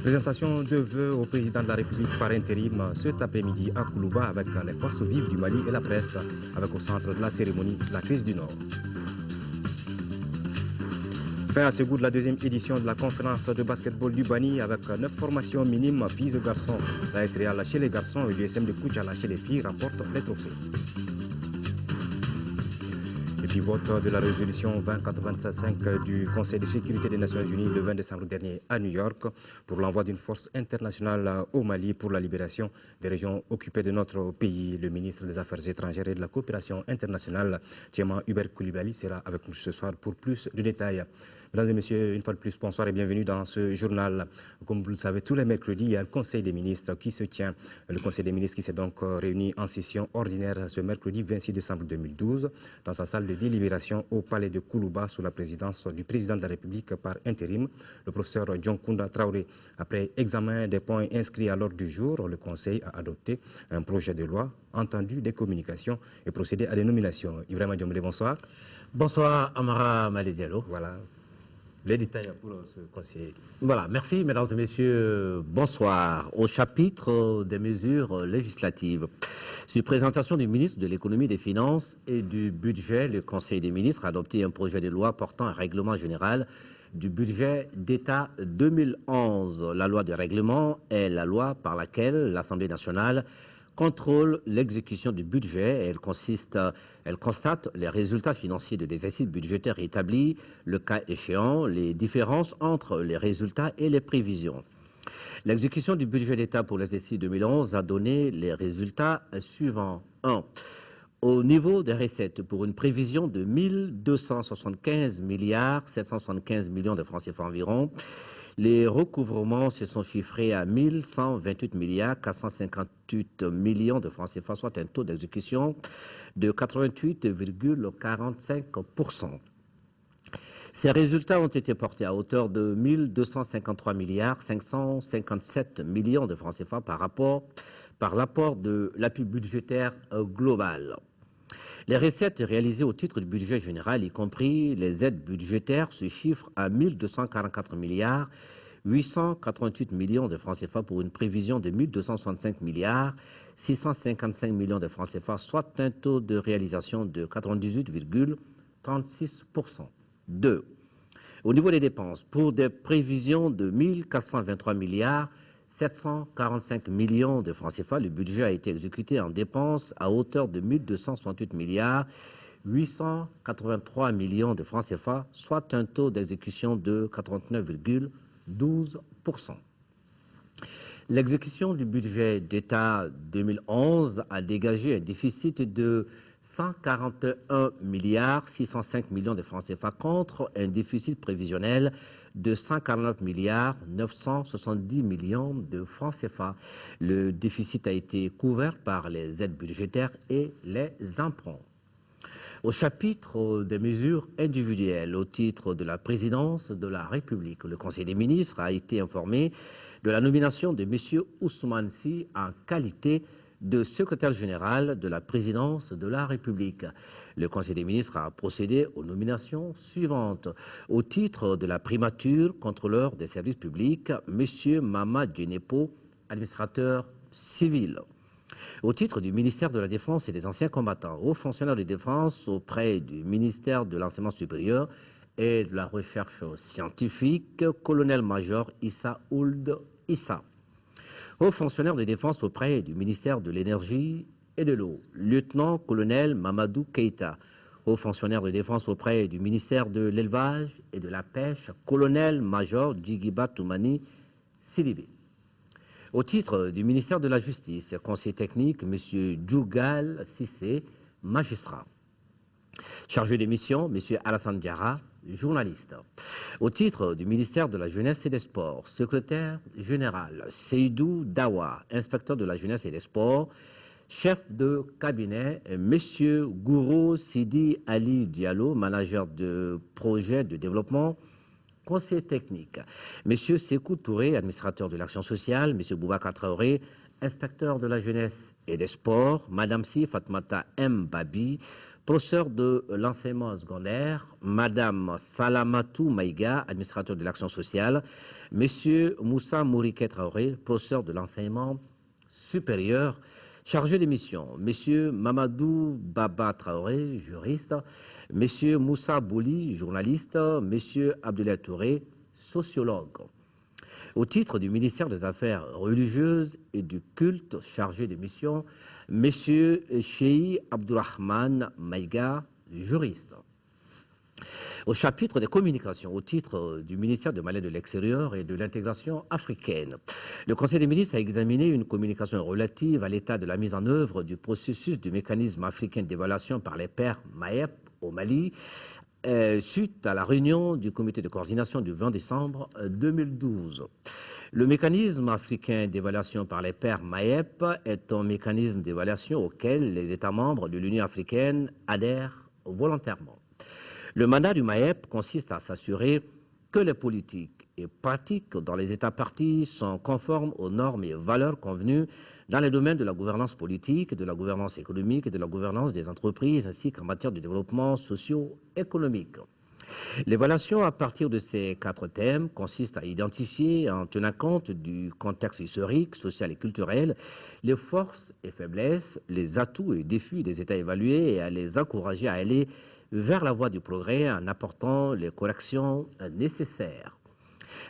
Présentation de vœux au président de la République par intérim cet après-midi à Koulouba avec les forces vives du Mali et la presse, avec au centre de la cérémonie la crise du Nord. Fin à ce goût de la deuxième édition de la conférence de basketball du Bani avec 9 formations minimes filles et garçons. La SREAL chez les garçons et l'USM de Koudjala chez les filles rapportent les trophées. Et puis vote de la résolution 2425 du Conseil de sécurité des Nations Unies le 20 décembre dernier à New York pour l'envoi d'une force internationale au Mali pour la libération des régions occupées de notre pays. Le ministre des Affaires étrangères et de la coopération internationale, Thiema Hubert Coulibaly, sera avec nous ce soir pour plus de détails. Mesdames et messieurs, une fois de plus, bonsoir et bienvenue dans ce journal. Comme vous le savez, tous les mercredis, il y a le Conseil des ministres qui se tient. Le Conseil des ministres qui s'est donc réuni en session ordinaire ce mercredi 26 décembre 2012 dans sa salle de délibération au palais de Koulouba sous la présidence du président de la République par intérim, le professeur Dioncounda Traoré. Après examen des points inscrits à l'ordre du jour, le Conseil a adopté un projet de loi, entendu des communications et procédé à des nominations. Ibrahima Diomblé, bonsoir. Bonsoir Amara Maledialo. Voilà. Les détails pour ce conseil. Voilà, merci mesdames et messieurs, bonsoir. Au chapitre des mesures législatives. Sur présentation du ministre de l'économie, des finances et du budget, le Conseil des ministres a adopté un projet de loi portant un règlement général du budget d'État 2011. La loi de règlement est la loi par laquelle l'Assemblée nationale contrôle l'exécution du budget. Elle constate les résultats financiers de l'exercice budgétaire établis, le cas échéant, les différences entre les résultats et les prévisions. L'exécution du budget d'État pour l'exercice 2011 a donné les résultats suivants. 1. Au niveau des recettes, pour une prévision de 1275 milliards 775 millions de francs CFA environ, les recouvrements se sont chiffrés à 1128 milliards 458 millions de francs CFA, soit un taux d'exécution de 88,45%. Ces résultats ont été portés à hauteur de 1253 milliards 557 millions de francs CFA par l'apport de l'appui budgétaire global. Les recettes réalisées au titre du budget général, y compris les aides budgétaires, se chiffrent à 1244 milliards 888 millions de francs CFA pour une prévision de 1265 milliards 655 millions de francs CFA, soit un taux de réalisation de 98,36%. 2. Au niveau des dépenses, pour des prévisions de 1423 milliards 745 millions de francs CFA, le budget a été exécuté en dépenses à hauteur de 1268 milliards 883 millions de francs CFA, soit un taux d'exécution de 89,12%. L'exécution du budget d'État 2011 a dégagé un déficit de 141 milliards 605 millions de francs CFA contre un déficit prévisionnel de 149 milliards 970 millions de francs CFA. Le déficit a été couvert par les aides budgétaires et les emprunts. Au chapitre des mesures individuelles, au titre de la présidence de la République, le Conseil des ministres a été informé de la nomination de M. Ousmane Sy en qualité de secrétaire général de la présidence de la République. Le Conseil des ministres a procédé aux nominations suivantes. Au titre de la primature, contrôleur des services publics, M. Mama Djenepo, administrateur civil. Au titre du ministère de la Défense et des anciens combattants, haut fonctionnaire de défense auprès du ministère de l'Enseignement supérieur et de la Recherche scientifique, colonel-major Issa Ould Issa. Haut fonctionnaire de défense auprès du ministère de l'Énergie et de l'Eau, lieutenant-colonel Mamadou Keïta. Haut fonctionnaire de défense auprès du ministère de l'Élevage et de la Pêche, colonel-major Djigiba Toumani Sidibé. Au titre du ministère de la Justice, conseiller technique, M. Djougal Sissé, magistrat. Chargé de mission, M. Alassane Diarra, journaliste. Au titre du ministère de la Jeunesse et des Sports, secrétaire général, Seydou Dawa, inspecteur de la Jeunesse et des Sports, chef de cabinet, M. Gouro Sidi Ali Diallo, manager de projet de développement, conseiller technique, M. Sekou Touré, administrateur de l'action sociale, M. Boubacar Traoré, inspecteur de la jeunesse et des sports, Mme Si Fatmata M. Babi, professeur de l'enseignement secondaire, Madame Salamatou Maïga, administrateur de l'action sociale, Monsieur Moussa Mouriké Traoré, professeur de l'enseignement supérieur, chargé de mission, Monsieur Mamadou Baba Traoré, juriste, Monsieur Moussa Bouli, journaliste, Monsieur Abdoulaye Touré, sociologue. Au titre du ministère des Affaires religieuses et du culte chargé de mission, M. Cheikh Abdourahmane Maïga, juriste. Au chapitre des communications, au titre du ministère de Mali de l'Extérieur et de l'intégration africaine, le Conseil des ministres a examiné une communication relative à l'état de la mise en œuvre du processus du mécanisme africain d'évaluation par les pairs MAEP au Mali, suite à la réunion du comité de coordination du 20 décembre 2012. Le mécanisme africain d'évaluation par les pairs MAEP est un mécanisme d'évaluation auquel les États membres de l'Union africaine adhèrent volontairement. Le mandat du MAEP consiste à s'assurer que les politiques et pratiques dans les États partis sont conformes aux normes et valeurs convenues dans les domaines de la gouvernance politique, de la gouvernance économique et de la gouvernance des entreprises, ainsi qu'en matière de développement socio-économique. L'évaluation à partir de ces 4 thèmes consiste à identifier, en tenant compte du contexte historique, social et culturel, les forces et faiblesses, les atouts et défis des États évalués et à les encourager à aller vers la voie du progrès en apportant les corrections nécessaires.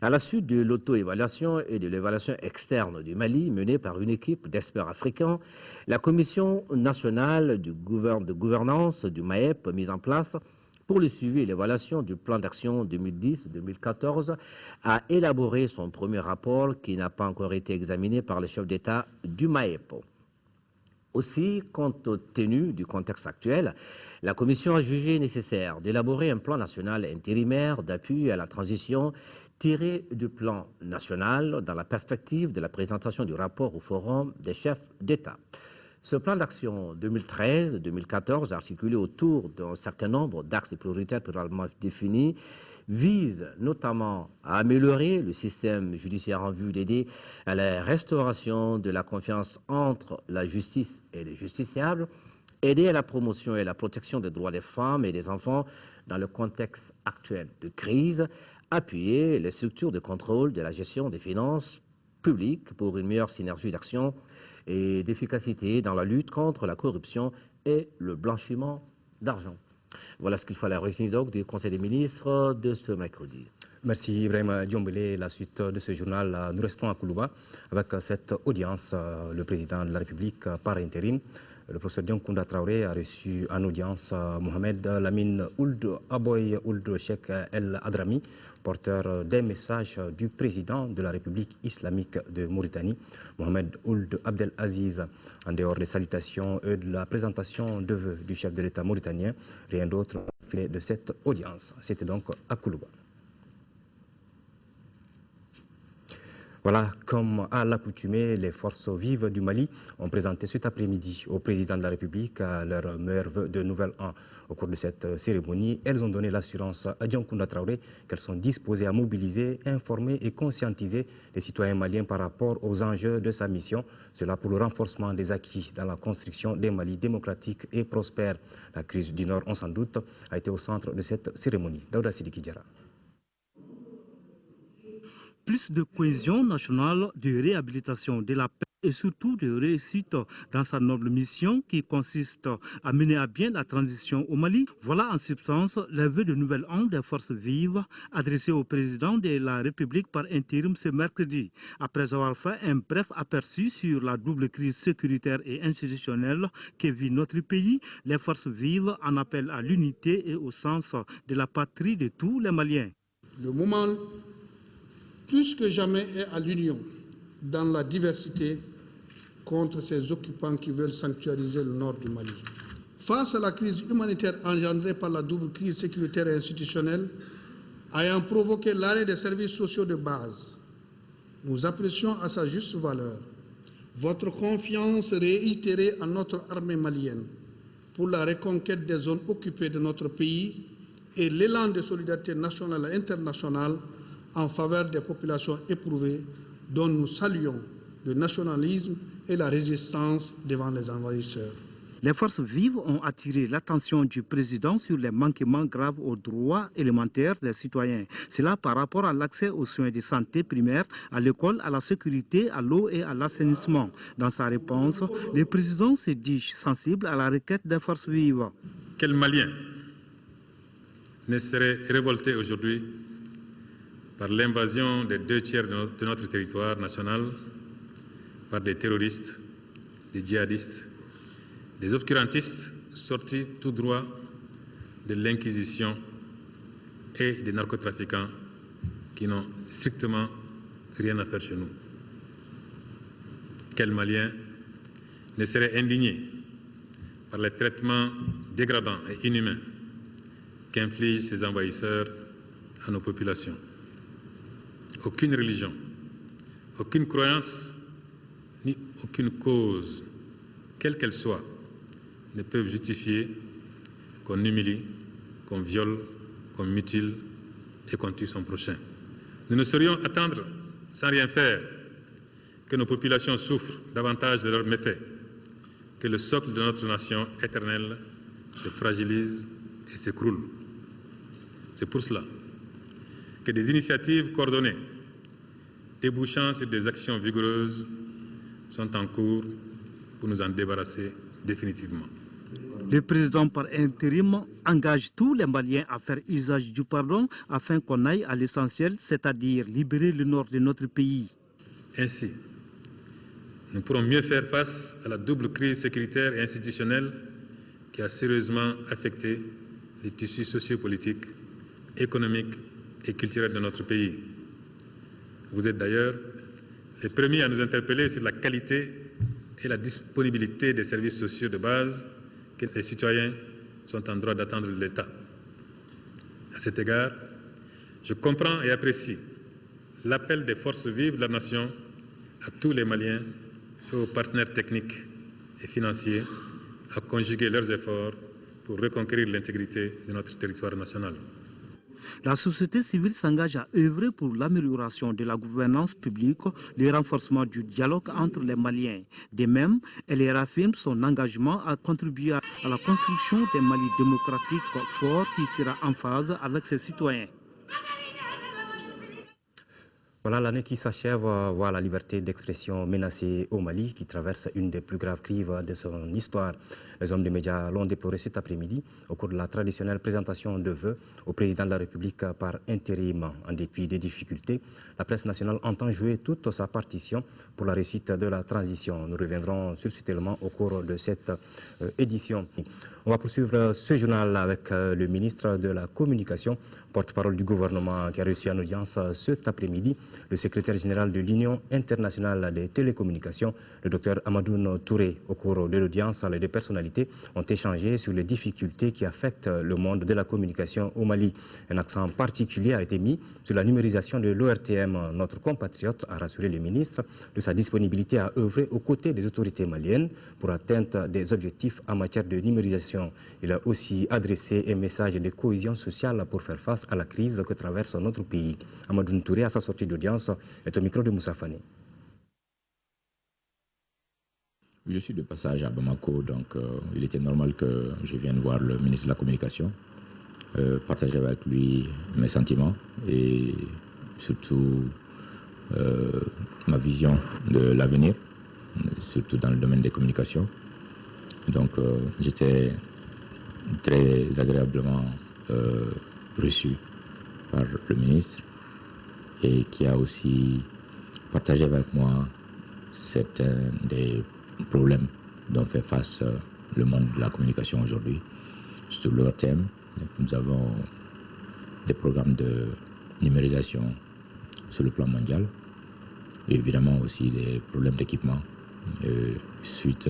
À la suite de l'auto-évaluation et de l'évaluation externe du Mali menée par une équipe d'experts africains, la Commission nationale de gouvernance du MAEP mise en place pour le suivi et l'évaluation du plan d'action 2010-2014 a élaboré son premier rapport qui n'a pas encore été examiné par le chef d'État du MAEP. Aussi, compte tenu du contexte actuel, la Commission a jugé nécessaire d'élaborer un plan national intérimaire d'appui à la transition tiré du plan national dans la perspective de la présentation du rapport au Forum des chefs d'État. Ce plan d'action 2013-2014, articulé autour d'un certain nombre d'axes prioritaires préalablement définis, vise notamment à améliorer le système judiciaire en vue d'aider à la restauration de la confiance entre la justice et les justiciables, aider à la promotion et la protection des droits des femmes et des enfants dans le contexte actuel de crise, appuyer les structures de contrôle de la gestion des finances publiques pour une meilleure synergie d'action et d'efficacité dans la lutte contre la corruption et le blanchiment d'argent. Voilà ce qu'il fallait retenir donc du Conseil des ministres de ce mercredi. Merci Ibrahim Diombele. La suite de ce journal, nous restons à Koulouba avec cette audience. Le président de la République par intérim, le professeur Dioncounda Traoré, a reçu en audience Mohamed Lamine Ould Aboy Ould Cheikh El Hadrami, porteur des messages du président de la République islamique de Mauritanie, Mohamed Ould Abdel Aziz. En dehors des salutations et de la présentation de vœux du chef de l'État mauritanien, rien d'autre fait de cette audience. C'était donc à Koulouba. Voilà, comme à l'accoutumée, les forces vives du Mali ont présenté cet après-midi au président de la République leurs meilleurs vœux de nouvel an. Au cours de cette cérémonie, elles ont donné l'assurance à Dioncounda Traoré qu'elles sont disposées à mobiliser, informer et conscientiser les citoyens maliens par rapport aux enjeux de sa mission. Cela pour le renforcement des acquis dans la construction des Mali démocratiques et prospères. La crise du Nord, on s'en doute, a été au centre de cette cérémonie. Daouda Sidiki Diarra. Plus de cohésion nationale, de réhabilitation de la paix et surtout de réussite dans sa noble mission qui consiste à mener à bien la transition au Mali. Voilà en substance les vœux de nouvel an des forces vives adressés au président de la République par intérim ce mercredi. Après avoir fait un bref aperçu sur la double crise sécuritaire et institutionnelle que vit notre pays, les forces vives en appellent à l'unité et au sens de la patrie de tous les Maliens. Le moment plus que jamais est à l'union dans la diversité contre ces occupants qui veulent sanctuariser le nord du Mali. Face à la crise humanitaire engendrée par la double crise sécuritaire et institutionnelle, ayant provoqué l'arrêt des services sociaux de base, nous apprécions à sa juste valeur votre confiance réitérée en notre armée malienne pour la reconquête des zones occupées de notre pays et l'élan de solidarité nationale et internationale en faveur des populations éprouvées dont nous saluons le nationalisme et la résistance devant les envahisseurs. Les forces vives ont attiré l'attention du président sur les manquements graves aux droits élémentaires des citoyens. Cela par rapport à l'accès aux soins de santé primaires, à l'école, à la sécurité, à l'eau et à l'assainissement. Dans sa réponse, le président se dit sensible à la requête des forces vives. Quel Malien ne serait révolté aujourd'hui par l'invasion des 2/3 de notre territoire national par des terroristes, des djihadistes, des obscurantistes sortis tout droit de l'Inquisition et des narcotrafiquants qui n'ont strictement rien à faire chez nous. Quel Malien ne serait indigné par les traitements dégradants et inhumains qu'infligent ces envahisseurs à nos populations. Aucune religion, aucune croyance, ni aucune cause, quelle qu'elle soit, ne peuvent justifier qu'on humilie, qu'on viole, qu'on mutile et qu'on tue son prochain. Nous ne saurions attendre, sans rien faire, que nos populations souffrent davantage de leurs méfaits, que le socle de notre nation éternelle se fragilise et s'écroule. C'est pour cela que des initiatives coordonnées, débouchant sur des actions vigoureuses, sont en cours pour nous en débarrasser définitivement. Le président par intérim engage tous les Maliens à faire usage du pardon afin qu'on aille à l'essentiel, c'est-à-dire libérer le nord de notre pays. Ainsi, nous pourrons mieux faire face à la double crise sécuritaire et institutionnelle qui a sérieusement affecté les tissus sociopolitiques, économiques et culturels de notre pays. Vous êtes d'ailleurs les premiers à nous interpeller sur la qualité et la disponibilité des services sociaux de base que les citoyens sont en droit d'attendre de l'État. À cet égard, je comprends et apprécie l'appel des forces vives de la nation à tous les Maliens et aux partenaires techniques et financiers à conjuguer leurs efforts pour reconquérir l'intégrité de notre territoire national. La société civile s'engage à œuvrer pour l'amélioration de la gouvernance publique, le renforcement du dialogue entre les Maliens. De même, elle réaffirme son engagement à contribuer à la construction d'un Mali démocratique fort qui sera en phase avec ses citoyens. Voilà, l'année qui s'achève voit la liberté d'expression menacée au Mali, qui traverse une des plus graves crises de son histoire. Les hommes des médias l'ont déploré cet après-midi au cours de la traditionnelle présentation de vœux au président de la République par intérim. En dépit des difficultés, la presse nationale entend jouer toute sa partition pour la réussite de la transition. Nous reviendrons sur cet élément au cours de cette édition. On va poursuivre ce journal avec le ministre de la Communication, porte-parole du gouvernement, qui a reçu en audience cet après-midi le secrétaire général de l'Union internationale des télécommunications, le docteur Amadoune Touré. Au cours de l'audience, les deux personnalités ont échangé sur les difficultés qui affectent le monde de la communication au Mali. Un accent particulier a été mis sur la numérisation de l'ORTM. Notre compatriote a rassuré le ministre de sa disponibilité à œuvrer aux côtés des autorités maliennes pour atteindre des objectifs en matière de numérisation. Il a aussi adressé un message de cohésion sociale pour faire face à la crise que traverse notre pays. Amadoune Touré, à sa sortie d'audience, est au micro de Moussa Fane. Je suis de passage à Bamako, donc il était normal que je vienne voir le ministre de la Communication, partager avec lui mes sentiments et surtout ma vision de l'avenir, surtout dans le domaine des communications. Donc j'étais très agréablement reçu par le ministre et qui a aussi partagé avec moi certains des problèmes dont fait face le monde de la communication aujourd'hui. Sur leur thème, nous avons des programmes de numérisation sur le plan mondial et évidemment aussi des problèmes d'équipement suite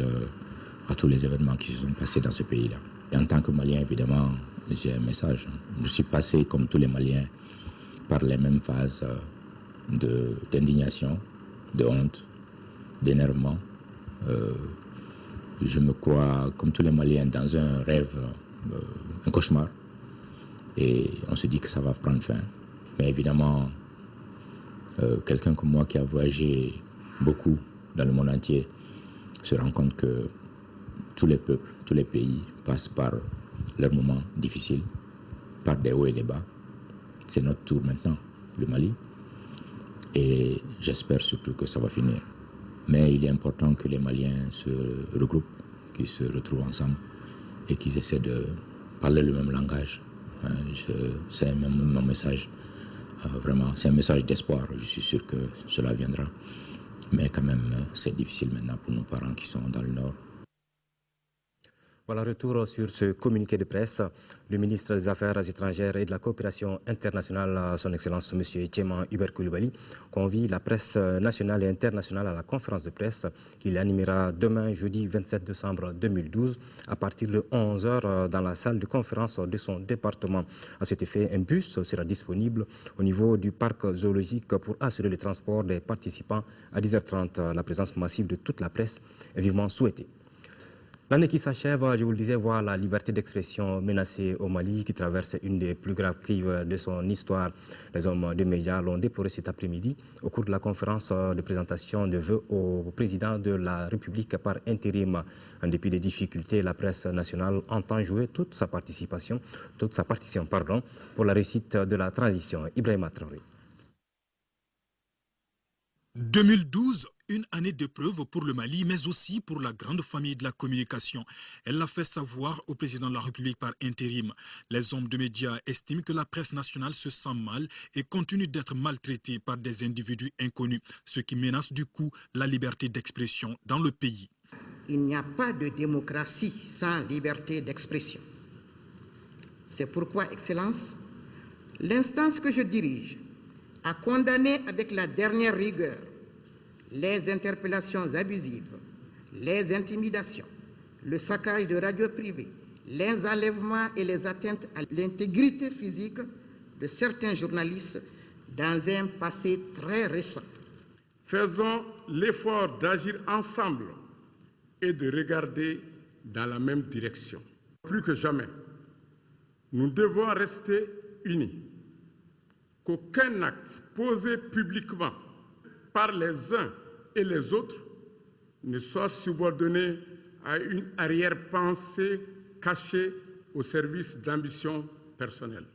à tous les événements qui se sont passés dans ce pays-là. Et en tant que Malien, évidemment, j'ai un message. Je suis passé, comme tous les Maliens, par les mêmes phases d'indignation, de honte, d'énervement. Je me crois, comme tous les Maliens, dans un rêve, un cauchemar. Et on se dit que ça va prendre fin. Mais évidemment, quelqu'un comme moi qui a voyagé beaucoup dans le monde entier se rend compte que tous les peuples, tous les pays passent par leurs moments difficiles, par des hauts et des bas. C'est notre tour maintenant, le Mali. Et j'espère surtout que ça va finir. Mais il est important que les Maliens se regroupent, qu'ils se retrouvent ensemble et qu'ils essaient de parler le même langage. C'est mon message. Vraiment, c'est un message d'espoir. Je suis sûr que cela viendra. Mais quand même, c'est difficile maintenant pour nos parents qui sont dans le Nord. Voilà, retour sur ce communiqué de presse. Le ministre des Affaires étrangères et de la coopération internationale, son Excellence M. Tchéman Hubert Coulibaly, convie la presse nationale et internationale à la conférence de presse qu'il animera demain, jeudi 27 décembre 2012, à partir de 11 h dans la salle de conférence de son département. À cet effet, un bus sera disponible au niveau du parc zoologique pour assurer le transport des participants à 10h30. La présence massive de toute la presse est vivement souhaitée. L'année qui s'achève, je vous le disais, voit la liberté d'expression menacée au Mali, qui traverse une des plus graves crises de son histoire. Les hommes de médias l'ont déploré cet après-midi au cours de la conférence de présentation de vœux au président de la République par intérim. En dépit des difficultés, la presse nationale entend jouer toute sa partition pour la réussite de la transition. Ibrahima Traoré. 2012, une année d'épreuve pour le Mali, mais aussi pour la grande famille de la communication. Elle l'a fait savoir au président de la République par intérim. Les hommes de médias estiment que la presse nationale se sent mal et continue d'être maltraitée par des individus inconnus, ce qui menace du coup la liberté d'expression dans le pays. Il n'y a pas de démocratie sans liberté d'expression. C'est pourquoi, Excellence, l'instance que je dirige a condamné avec la dernière rigueur les interpellations abusives, les intimidations, le saccage de radios privées, les enlèvements et les atteintes à l'intégrité physique de certains journalistes dans un passé très récent. Faisons l'effort d'agir ensemble et de regarder dans la même direction. Plus que jamais, nous devons rester unis. Qu'aucun acte posé publiquement par les uns et les autres ne soit subordonné à une arrière-pensée cachée au service d'ambitions personnelles.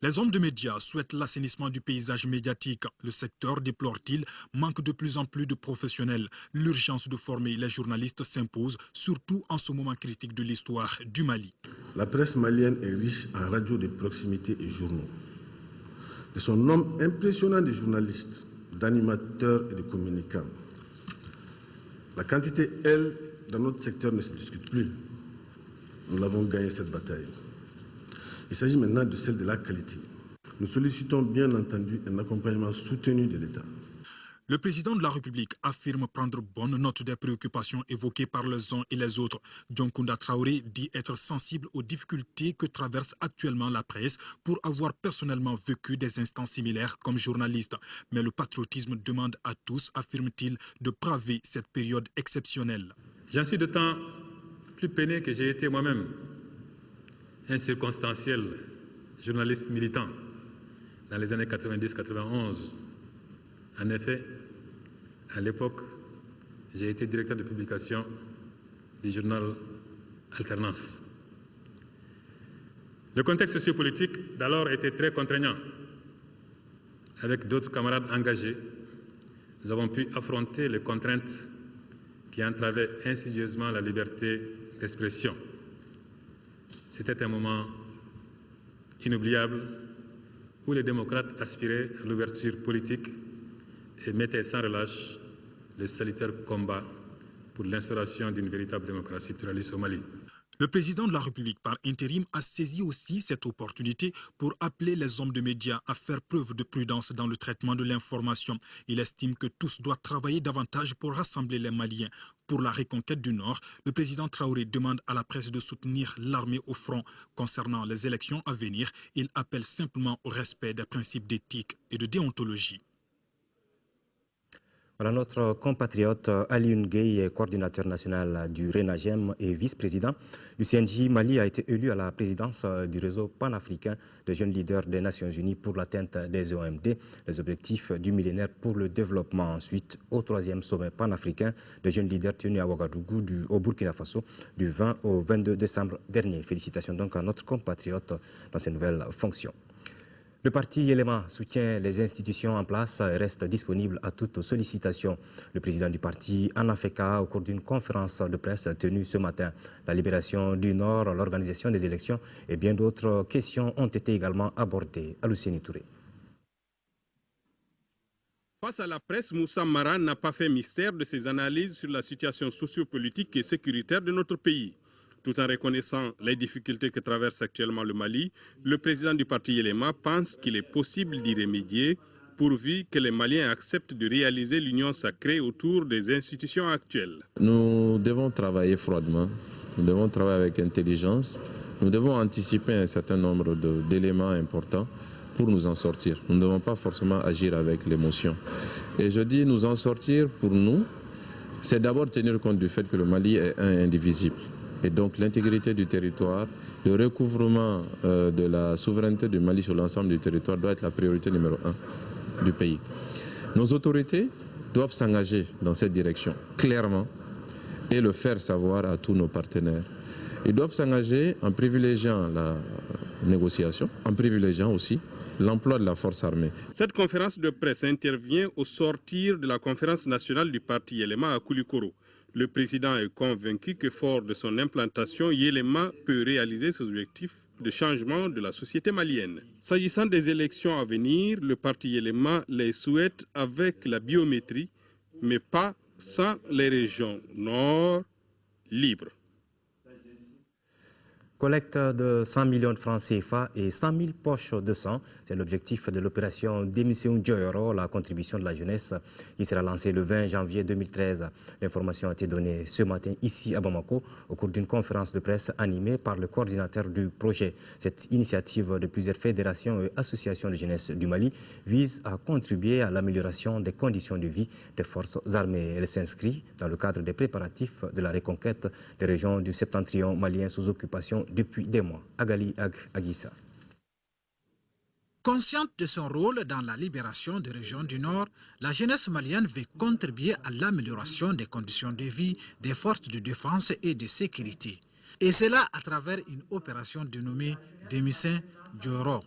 Les hommes de médias souhaitent l'assainissement du paysage médiatique. Le secteur, déplore-t-il, manque de plus en plus de professionnels. L'urgence de former les journalistes s'impose, surtout en ce moment critique de l'histoire du Mali. La presse malienne est riche en radios de proximité et journaux. De son nombre impressionnant de journalistes, d'animateurs et de communicants. La quantité, elle, dans notre secteur ne se discute plus. Nous l'avons gagné cette bataille. Il s'agit maintenant de celle de la qualité. Nous sollicitons bien entendu un accompagnement soutenu de l'État. Le président de la République affirme prendre bonne note des préoccupations évoquées par les uns et les autres. Dioncounda Traoré dit être sensible aux difficultés que traverse actuellement la presse pour avoir personnellement vécu des instants similaires comme journaliste. Mais le patriotisme demande à tous, affirme-t-il, de braver cette période exceptionnelle. J'en suis d'autant plus peiné que j'ai été moi-même un circonstanciel journaliste militant dans les années 90-91. En effet, à l'époque, j'ai été directeur de publication du journal Alternance. Le contexte sociopolitique d'alors était très contraignant. Avec d'autres camarades engagés, nous avons pu affronter les contraintes qui entravaient insidieusement la liberté d'expression. C'était un moment inoubliable où les démocrates aspiraient à l'ouverture politique et mettait sans relâche le salutaire combat pour l'instauration d'une véritable démocratie pluraliste au Mali. Le président de la République par intérim a saisi aussi cette opportunité pour appeler les hommes de médias à faire preuve de prudence dans le traitement de l'information. Il estime que tous doivent travailler davantage pour rassembler les Maliens. Pour la reconquête du Nord, le président Traoré demande à la presse de soutenir l'armée au front. Concernant les élections à venir, il appelle simplement au respect des principes d'éthique et de déontologie. Voilà, notre compatriote Alioune Gueye, coordinateur national du RENAGEM et vice-président du CNJ Mali, a été élu à la présidence du réseau panafricain de jeunes leaders des Nations Unies pour l'atteinte des OMD, les objectifs du millénaire pour le développement. Ensuite, au 3e sommet panafricain de jeunes leaders tenu à Ouagadougou au Burkina Faso du 20 au 22 décembre dernier. Félicitations donc à notre compatriote dans ses nouvelles fonctions. Le parti Yelema soutient les institutions en place et reste disponible à toute sollicitation. Le président du parti en a fait cas au cours d'une conférence de presse tenue ce matin. La libération du Nord, l'organisation des élections et bien d'autres questions ont été également abordées. Alousseni Touré. Face à la presse, Moussa Mara n'a pas fait mystère de ses analyses sur la situation sociopolitique et sécuritaire de notre pays. Tout en reconnaissant les difficultés que traverse actuellement le Mali, le président du parti Yelema pense qu'il est possible d'y remédier pourvu que les Maliens acceptent de réaliser l'union sacrée autour des institutions actuelles. Nous devons travailler froidement, nous devons travailler avec intelligence, nous devons anticiper un certain nombre d'éléments importants pour nous en sortir. Nous ne devons pas forcément agir avec l'émotion. Et je dis nous en sortir pour nous, c'est d'abord tenir compte du fait que le Mali est indivisible. Et donc l'intégrité du territoire, le recouvrement de la souveraineté du Mali sur l'ensemble du territoire doit être la priorité numéro 1 du pays. Nos autorités doivent s'engager dans cette direction clairement et le faire savoir à tous nos partenaires. Ils doivent s'engager en privilégiant la négociation, en privilégiant aussi l'emploi de la force armée. Cette conférence de presse intervient au sortir de la conférence nationale du parti Yelema à Koulikoro. Le président est convaincu que fort de son implantation, Yelema peut réaliser ses objectifs de changement de la société malienne. S'agissant des élections à venir, le parti Yelema les souhaite avec la biométrie, mais pas sans les régions nord libres. Collecte de 100 millions de francs CFA et 100 000 poches de sang. C'est l'objectif de l'opération Démission Djoyoro, la contribution de la jeunesse, qui sera lancée le 20 janvier 2013. L'information a été donnée ce matin ici à Bamako au cours d'une conférence de presse animée par le coordinateur du projet. Cette initiative de plusieurs fédérations et associations de jeunesse du Mali vise à contribuer à l'amélioration des conditions de vie des forces armées. Elle s'inscrit dans le cadre des préparatifs de la reconquête des régions du septentrion malien sous occupation depuis des mois. Agali Aguissa. Consciente de son rôle dans la libération des régions du Nord, la jeunesse malienne veut contribuer à l'amélioration des conditions de vie des forces de défense et de sécurité. Et cela à travers une opération dénommée Démission Djoyoro,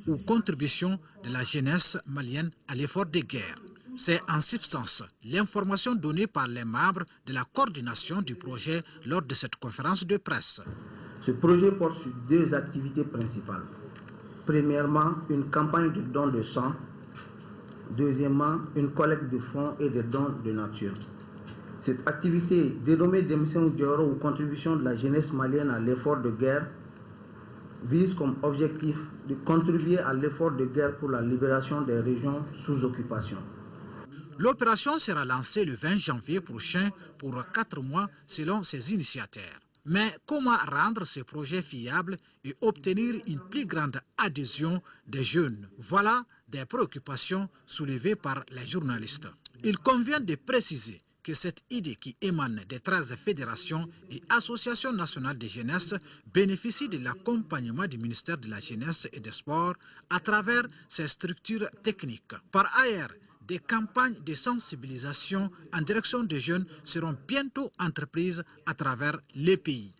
ou contribution de la jeunesse malienne à l'effort de guerre. C'est en substance l'information donnée par les membres de la coordination du projet lors de cette conférence de presse. Ce projet porte sur deux activités principales. Premièrement, une campagne de dons de sang. Deuxièmement, une collecte de fonds et de dons de nature. Cette activité, dénommée Démission Djoyoro ou contribution de la jeunesse malienne à l'effort de guerre, vise comme objectif de contribuer à l'effort de guerre pour la libération des régions sous occupation. L'opération sera lancée le 20 janvier prochain pour 4 mois selon ses initiateurs. Mais comment rendre ce projet fiable et obtenir une plus grande adhésion des jeunes? Voilà des préoccupations soulevées par les journalistes. Il convient de préciser que cette idée qui émane des 13 fédérations et associations nationales de jeunesse bénéficie de l'accompagnement du ministère de la Jeunesse et des Sports à travers ses structures techniques. Par ailleurs, des campagnes de sensibilisation en direction des jeunes seront bientôt entreprises à travers les pays.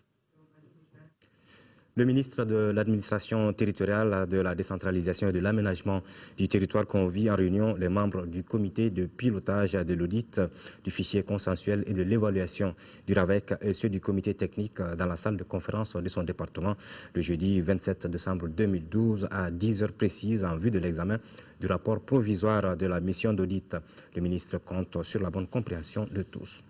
Le ministre de l'administration territoriale, de la décentralisation et de l'aménagement du territoire convie en réunion les membres du comité de pilotage de l'audit, du fichier consensuel et de l'évaluation du RAVEC et ceux du comité technique dans la salle de conférence de son département le jeudi 27 décembre 2012 à 10 heures précises en vue de l'examen du rapport provisoire de la mission d'audit. Le ministre compte sur la bonne compréhension de tous.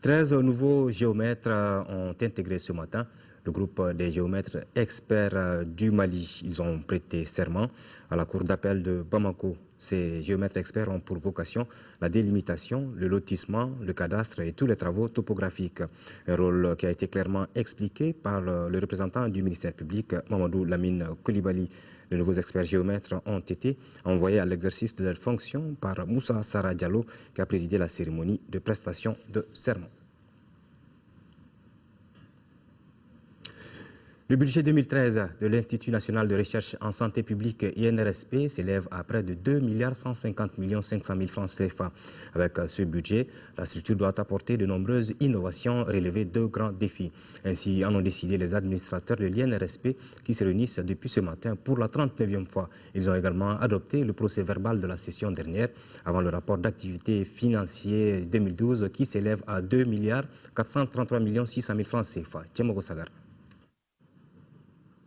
13 nouveaux géomètres ont intégré ce matin le groupe des géomètres experts du Mali. Ils ont prêté serment à la cour d'appel de Bamako. Ces géomètres experts ont pour vocation la délimitation, le lotissement, le cadastre et tous les travaux topographiques. Un rôle qui a été clairement expliqué par le représentant du ministère public, Mamadou Lamine Koulibaly. Les nouveaux experts géomètres ont été envoyés à l'exercice de leurs fonctions par Moussa Sarra Diallo, qui a présidé la cérémonie de prestation de serment. Le budget 2013 de l'Institut national de recherche en santé publique INRSP s'élève à près de 2,150,500 000 francs CFA. Avec ce budget, la structure doit apporter de nombreuses innovations, relever deux grands défis. Ainsi en ont décidé les administrateurs de l'INRSP qui se réunissent depuis ce matin pour la 39e fois. Ils ont également adopté le procès-verbal de la session dernière avant le rapport d'activité financier 2012 qui s'élève à 2,433,600 000 francs CFA. Tiemogo Sagar.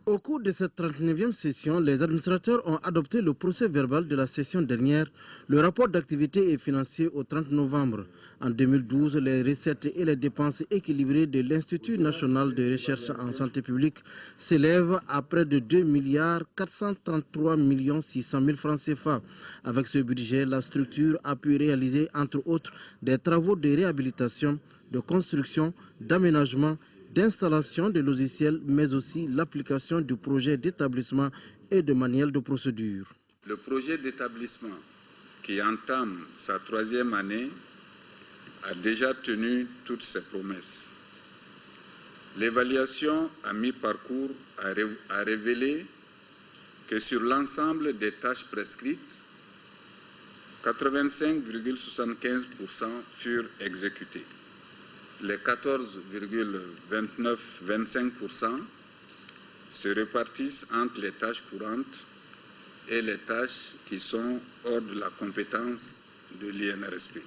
Au cours de cette 39e session, les administrateurs ont adopté le procès-verbal de la session dernière, le rapport d'activité et financier au 30 novembre. En 2012, les recettes et les dépenses équilibrées de l'Institut national de recherche en santé publique s'élèvent à près de 2,433,600 000 francs CFA. Avec ce budget, la structure a pu réaliser, entre autres, des travaux de réhabilitation, de construction, d'aménagement, d'installation de logiciels, mais aussi l'application du projet d'établissement et de manuel de procédure. Le projet d'établissement qui entame sa 3e année a déjà tenu toutes ses promesses. L'évaluation à mi-parcours a révélé que sur l'ensemble des tâches prescrites, 85,75% furent exécutées. Les 14,25% se répartissent entre les tâches courantes et les tâches qui sont hors de la compétence de l'INRSP.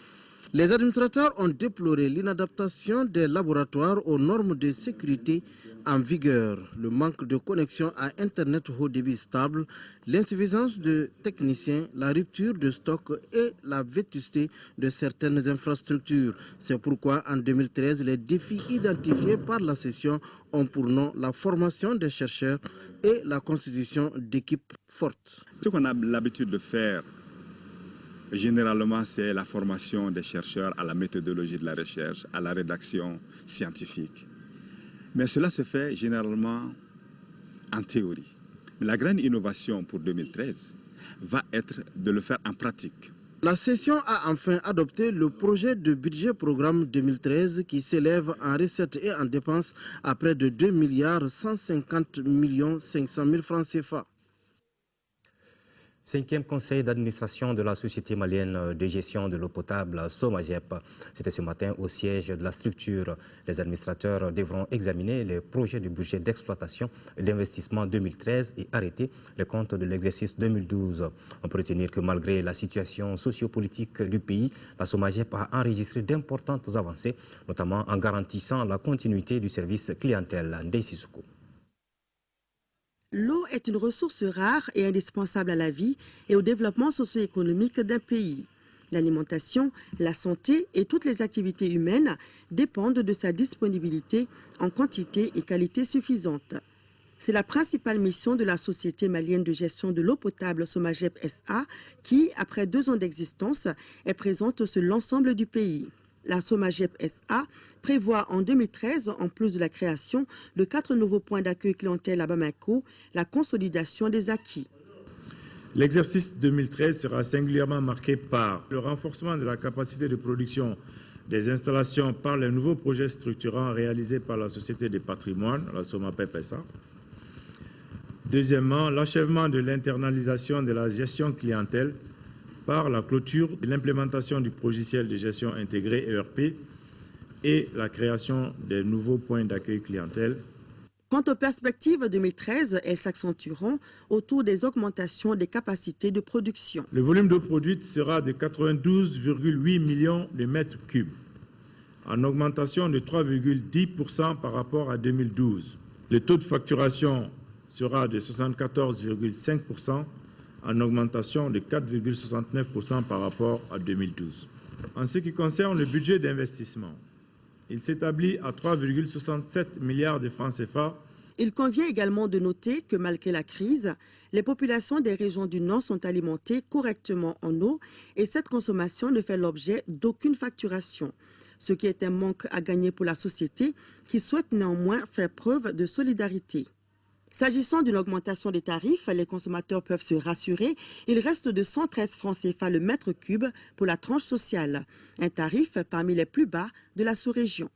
Les administrateurs ont déploré l'inadaptation des laboratoires aux normes de sécurité en vigueur, le manque de connexion à Internet haut débit stable, l'insuffisance de techniciens, la rupture de stock et la vétusté de certaines infrastructures. C'est pourquoi en 2013, les défis identifiés par la session ont pour nom la formation des chercheurs et la constitution d'équipes fortes. Ce qu'on a l'habitude de faire, généralement, c'est la formation des chercheurs à la méthodologie de la recherche, à la rédaction scientifique. Mais cela se fait généralement en théorie. Mais la grande innovation pour 2013 va être de le faire en pratique. La session a enfin adopté le projet de budget programme 2013 qui s'élève en recettes et en dépenses à près de 2,150,500 000 francs CFA. 5e conseil d'administration de la Société malienne de gestion de l'eau potable, SOMAGEP. C'était ce matin au siège de la structure. Les administrateurs devront examiner les projets du budget d'exploitation et d'investissement 2013 et arrêter les comptes de l'exercice 2012. On peut retenir que malgré la situation sociopolitique du pays, la SOMAGEP a enregistré d'importantes avancées, notamment en garantissant la continuité du service clientèle. Ndeye Sissoko. L'eau est une ressource rare et indispensable à la vie et au développement socio-économique d'un pays. L'alimentation, la santé et toutes les activités humaines dépendent de sa disponibilité en quantité et qualité suffisantes. C'est la principale mission de la Société malienne de gestion de l'eau potable SOMAGEP SA qui, après 2 ans d'existence, est présente sur l'ensemble du pays. La SOMAGEP SA prévoit en 2013, en plus de la création de 4 nouveaux points d'accueil clientèle à Bamako, la consolidation des acquis. L'exercice 2013 sera singulièrement marqué par le renforcement de la capacité de production des installations par les nouveaux projets structurants réalisés par la Société des patrimoines, la SOMAPEP SA. Deuxièmement, l'achèvement de l'internalisation de la gestion clientèle par la clôture de l'implémentation du logiciel de gestion intégrée ERP et la création des nouveaux points d'accueil clientèle. Quant aux perspectives 2013, elles s'accentueront autour des augmentations des capacités de production. Le volume d'eau produite sera de 92,8 millions de mètres cubes, en augmentation de 3,10% par rapport à 2012. Le taux de facturation sera de 74,5%, en augmentation de 4,69% par rapport à 2012. En ce qui concerne le budget d'investissement, il s'établit à 3,67 milliards de francs CFA. Il convient également de noter que malgré la crise, les populations des régions du Nord sont alimentées correctement en eau et cette consommation ne fait l'objet d'aucune facturation, ce qui est un manque à gagner pour la société qui souhaite néanmoins faire preuve de solidarité. S'agissant d'une augmentation des tarifs, les consommateurs peuvent se rassurer. Il reste de 113 francs CFA le mètre cube pour la tranche sociale, un tarif parmi les plus bas de la sous-région.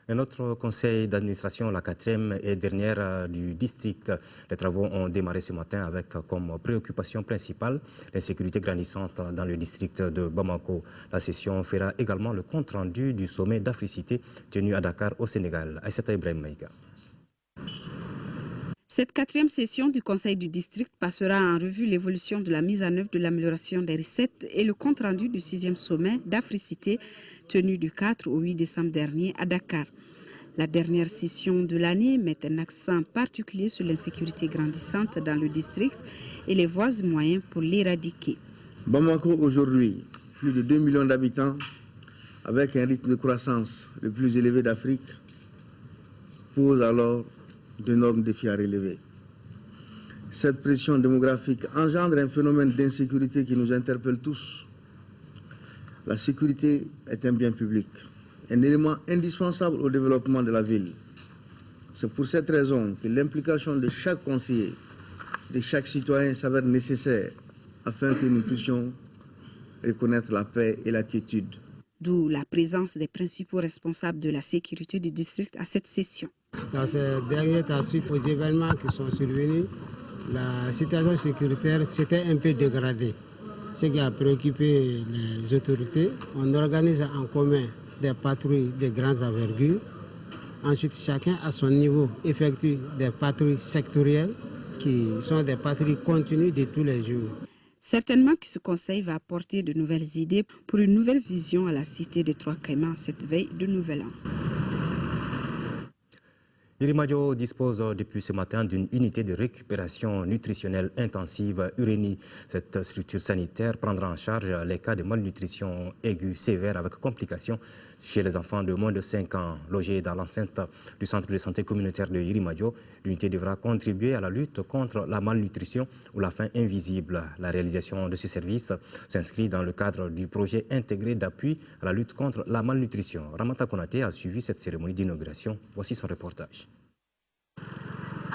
Un autre conseil d'administration, la 4e et dernière du district. Les travaux ont démarré ce matin avec comme préoccupation principale l'insécurité grandissante dans le district de Bamako. La session fera également le compte-rendu du sommet d'Africité tenu à Dakar au Sénégal. Aïssata Ibrahim Maïga. Cette 4e session du Conseil du district passera en revue l'évolution de la mise en œuvre de l'amélioration des recettes et le compte-rendu du 6e sommet d'Africité tenu du 4 au 8 décembre dernier à Dakar. La dernière session de l'année met un accent particulier sur l'insécurité grandissante dans le district et les voies et moyens pour l'éradiquer. Bamako aujourd'hui, plus de 2 millions d'habitants, avec un rythme de croissance le plus élevé d'Afrique, pose alors d'énormes défis à relever. Cette pression démographique engendre un phénomène d'insécurité qui nous interpelle tous. La sécurité est un bien public, un élément indispensable au développement de la ville. C'est pour cette raison que l'implication de chaque conseiller, de chaque citoyen s'avère nécessaire afin que nous puissions reconnaître la paix et la quiétude. D'où la présence des principaux responsables de la sécurité du district à cette session. Dans ces derniers temps, suite aux événements qui sont survenus, la situation sécuritaire s'était un peu dégradée. Ce qui a préoccupé les autorités, on organise en commun des patrouilles de grandes envergures. Ensuite, chacun à son niveau effectue des patrouilles sectorielles qui sont des patrouilles continues de tous les jours. Certainement que ce conseil va apporter de nouvelles idées pour une nouvelle vision à la cité des Trois Caïmans cette veille de Nouvel An. Irimadio dispose depuis ce matin d'une unité de récupération nutritionnelle intensive Ureni. Cette structure sanitaire prendra en charge les cas de malnutrition aiguë sévère avec complications chez les enfants de moins de 5 ans. Logés dans l'enceinte du centre de santé communautaire de Irimadio, l'unité devra contribuer à la lutte contre la malnutrition ou la faim invisible. La réalisation de ce service s'inscrit dans le cadre du projet intégré d'appui à la lutte contre la malnutrition. Ramata Konaté a suivi cette cérémonie d'inauguration. Voici son reportage.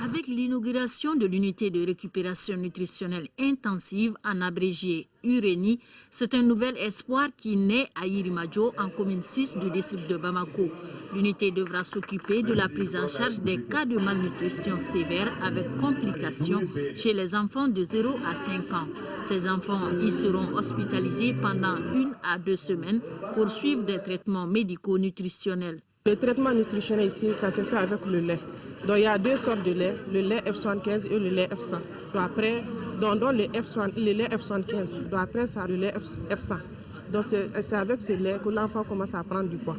Avec l'inauguration de l'unité de récupération nutritionnelle intensive, en abrégé Ureni, c'est un nouvel espoir qui naît à Irimadio, en commune 6 du district de Bamako. L'unité devra s'occuper de la prise en charge des cas de malnutrition sévère avec complications chez les enfants de 0 à 5 ans. Ces enfants y seront hospitalisés pendant 1 à 2 semaines pour suivre des traitements médico-nutritionnels. Le traitement nutritionnel ici, ça se fait avec le lait. Donc il y a 2 sortes de lait, le lait F75 et le lait F100. Donc après, le lait F75, donc après ça, le lait F100. Donc c'est avec ce lait que l'enfant commence à prendre du poids.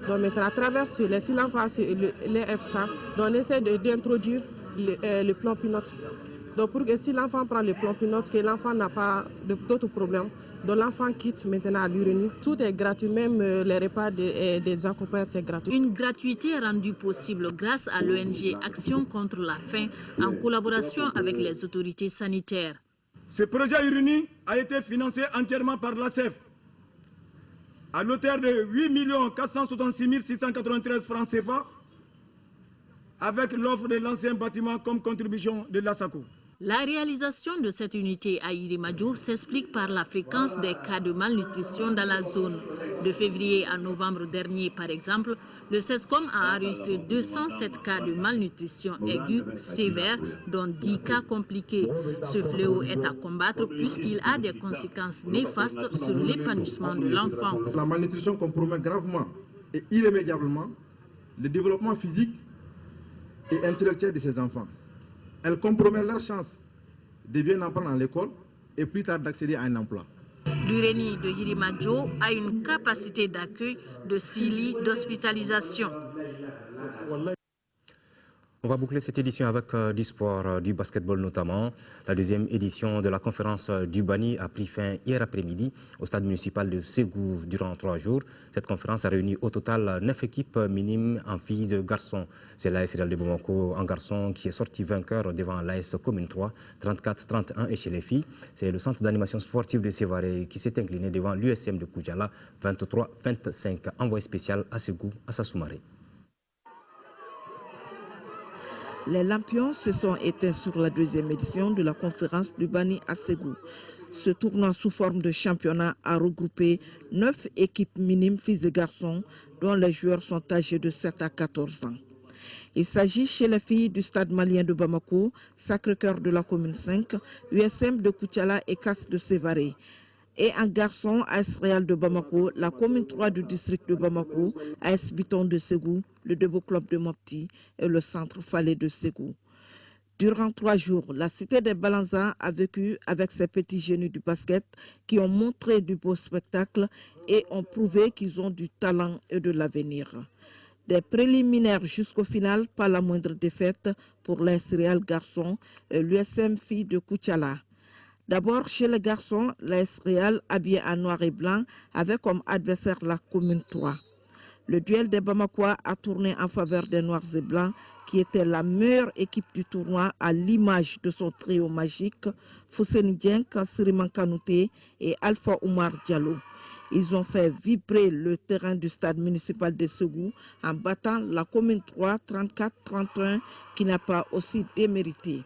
Donc maintenant, à travers ce lait, si l'enfant a le lait F100, donc on essaie d'introduire le plan Pinot. Donc pour que si l'enfant prend le plan Pinot, que l'enfant n'a pas d'autres problèmes, donc l'enfant quitte maintenant à l'Ureni. Tout est gratuit, même les repas des accompagnants, c'est gratuit. Une gratuité rendue possible grâce à l'ONG Action contre la faim en collaboration avec les autorités sanitaires. Ce projet Ureni a été financé entièrement par l'ACEF à l'auteur de 8 466 693 francs CFA avec l'offre de l'ancien bâtiment comme contribution de l'ASACO. La réalisation de cette unité à Irimadio s'explique par la fréquence des cas de malnutrition dans la zone. De février à novembre dernier, par exemple, le CESCOM a enregistré 207 cas de malnutrition aiguë sévère, dont 10 cas compliqués. Ce fléau est à combattre puisqu'il a des conséquences néfastes sur l'épanouissement de l'enfant. La malnutrition compromet gravement et irrémédiablement le développement physique et intellectuel de ces enfants. Elle compromet leur chance de bien apprendre à l'école et plus tard d'accéder à un emploi. L'Ureni de Irimadio a une capacité d'accueil de 6 lits d'hospitalisation. On va boucler cette édition avec du sport, du basketball notamment. La deuxième édition de la conférence du Bani a pris fin hier après-midi au stade municipal de Ségou durant 3 jours. Cette conférence a réuni au total 9 équipes minimes en filles et garçons. C'est l'AS Real de Bamako en garçon qui est sorti vainqueur devant l'AS Commune 3, 34-31. Et chez les filles, c'est le centre d'animation sportive de Sévaré qui s'est incliné devant l'USM de Koudjala, 23-25. Envoyé spécial à Ségou, à Sassoumaré. Les lampions se sont éteints sur la deuxième édition de la conférence du Bani à Ségou. Ce tournoi sous forme de championnat a regroupé 9 équipes minimes filles et garçons dont les joueurs sont âgés de 7 à 14 ans. Il s'agit chez les filles du stade malien de Bamako, Sacré-Cœur de la commune 5, USM de Koutiala et Casse de Sévaré. Et en garçon, AS Real de Bamako, la commune 3 du district de Bamako, AS Biton de Ségou, le Debo Club de Mopti et le centre Falais de Ségou. Durant 3 jours, la cité des Balanzans a vécu avec ses petits génies du basket qui ont montré du beau spectacle et ont prouvé qu'ils ont du talent et de l'avenir. Des préliminaires jusqu'au final, pas la moindre défaite pour l'AS Real garçon et l'USM filles de Koutiala. D'abord, chez les garçons, l'AS Real habillé en noir et blanc avait comme adversaire la commune 3. Le duel des Bamakois a tourné en faveur des Noirs et Blancs, qui était la meilleure équipe du tournoi à l'image de son trio magique, Fousseni Dieng, Siriman Kanouté et Alpha Oumar Diallo. Ils ont fait vibrer le terrain du stade municipal de Ségou en battant la commune 3 34-31 qui n'a pas aussi démérité.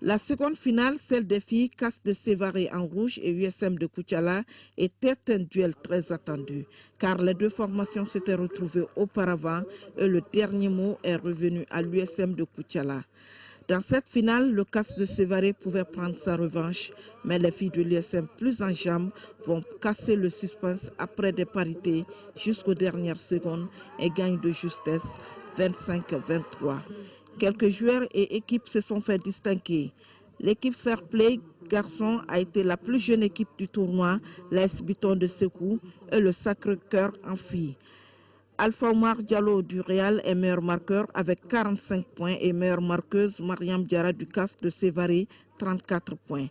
La seconde finale, celle des filles Casse de Sévaré en rouge et USM de Koutiala, était un duel très attendu, car les deux formations s'étaient retrouvées auparavant et le dernier mot est revenu à l'USM de Koutiala. Dans cette finale, le Casse de Sévaré pouvait prendre sa revanche, mais les filles de l'USM plus en jambes vont casser le suspense après des parités jusqu'aux dernières secondes et gagnent de justesse 25-23. Quelques joueurs et équipes se sont fait distinguer. L'équipe Fair Play garçon a été la plus jeune équipe du tournoi, l'AS Biton de Ségou et le Sacré-Cœur en filles. Alpha Oumar Diallo du Real est meilleur marqueur avec 45 points et meilleure marqueuse Mariam Diarra du Casque de Sévaré, 34 points.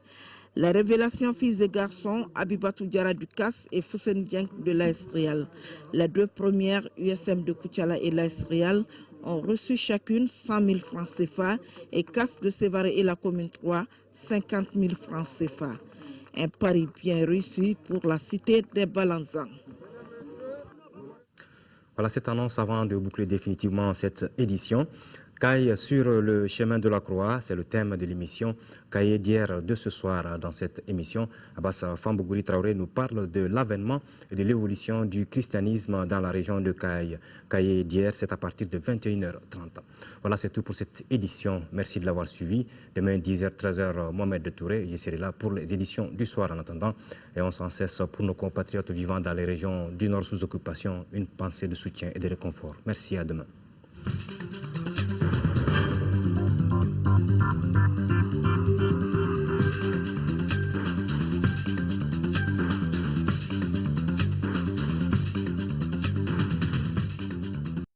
Les révélations filles et garçons, Abibatou Diarra du CAS et Fousseni Dieng de l'AS Real. Les deux premières, USM de Koutiala et l'AS Real, ont reçu chacune 100 000 francs CFA et CAS de Sévaré et la commune 3, 50 000 francs CFA. Un pari bien réussi pour la cité des Balanzans. Voilà cette annonce avant de boucler définitivement cette édition. Caille sur le chemin de la croix, c'est le thème de l'émission Caille d'hier de ce soir. Dans cette émission, Abbas Fambogouri Traoré nous parle de l'avènement et de l'évolution du christianisme dans la région de Caille. Caille d'hier, c'est à partir de 21h30. Voilà, c'est tout pour cette édition. Merci de l'avoir suivi. Demain, 10h, 13h, Mohamed Touré. Je serai là pour les éditions du soir en attendant. Et on s'en cesse pour nos compatriotes vivant dans les régions du Nord sous occupation. Une pensée de soutien et de réconfort. Merci, à demain.